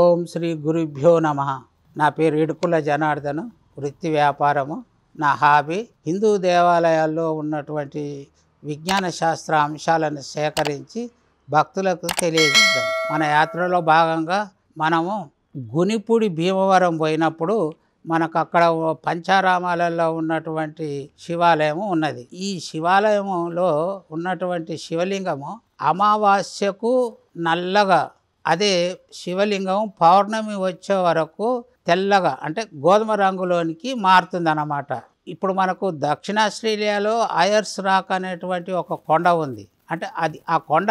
ఓం శ్రీ గురుభ్యో నమ. నా పేరు ఇడుకుల జనార్దను. వృత్తి వ్యాపారము. నా హాబీ హిందూ దేవాలయాల్లో ఉన్నటువంటి విజ్ఞాన శాస్త్ర అంశాలను సేకరించి భక్తులకు తెలియజేద్దాం. మన యాత్రలో భాగంగా మనము గునిపూడి భీమవరం పోయినప్పుడు మనకు అక్కడ పంచారామాలలో ఉన్నటువంటి శివాలయము ఉన్నది. ఈ శివాలయములో ఉన్నటువంటి శివలింగము అమావాస్యకు నల్లగా, అదే శివలింగం పౌర్ణమి వచ్చే వరకు తెల్లగా అంటే గోధుమ రంగులోనికి మారుతుందన్నమాట. ఇప్పుడు మనకు దక్షిణ ఆస్ట్రేలియాలో ఆయర్స్ రాక్ అనేటువంటి ఒక కొండ ఉంది. అంటే ఆ కొండ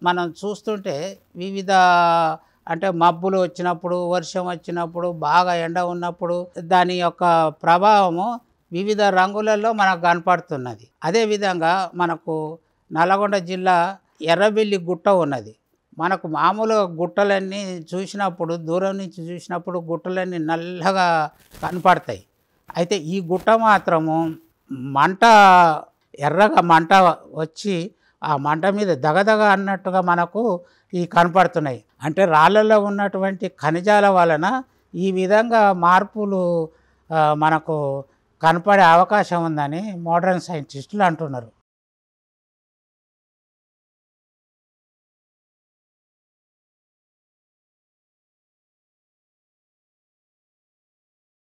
మనం చూస్తుంటే వివిధ అంటే మబ్బులు వచ్చినప్పుడు, వర్షం వచ్చినప్పుడు, బాగా ఎండ ఉన్నప్పుడు దాని యొక్క ప్రభావము వివిధ రంగులలో మనకు కనపడుతున్నది. అదేవిధంగా మనకు నల్గొండ జిల్లా ఎర్రబెల్లి గుట్ట ఉన్నది. మనకు మామూలుగా గుట్టలన్నీ చూసినప్పుడు, దూరం నుంచి చూసినప్పుడు గుట్టలన్నీ నల్లగా కనపడతాయి. అయితే ఈ గుట్ట మాత్రము మంట, ఎర్రగా మంట వచ్చి ఆ మంట మీద దగదగ అన్నట్టుగా మనకు ఈ కనపడుతున్నాయి. అంటే రాళ్ళల్లో ఉన్నటువంటి ఖనిజాల వలన ఈ విధంగా మార్పులు మనకు కనపడే అవకాశం ఉందని మోడర్న్ సైంటిస్టులు అంటున్నారు.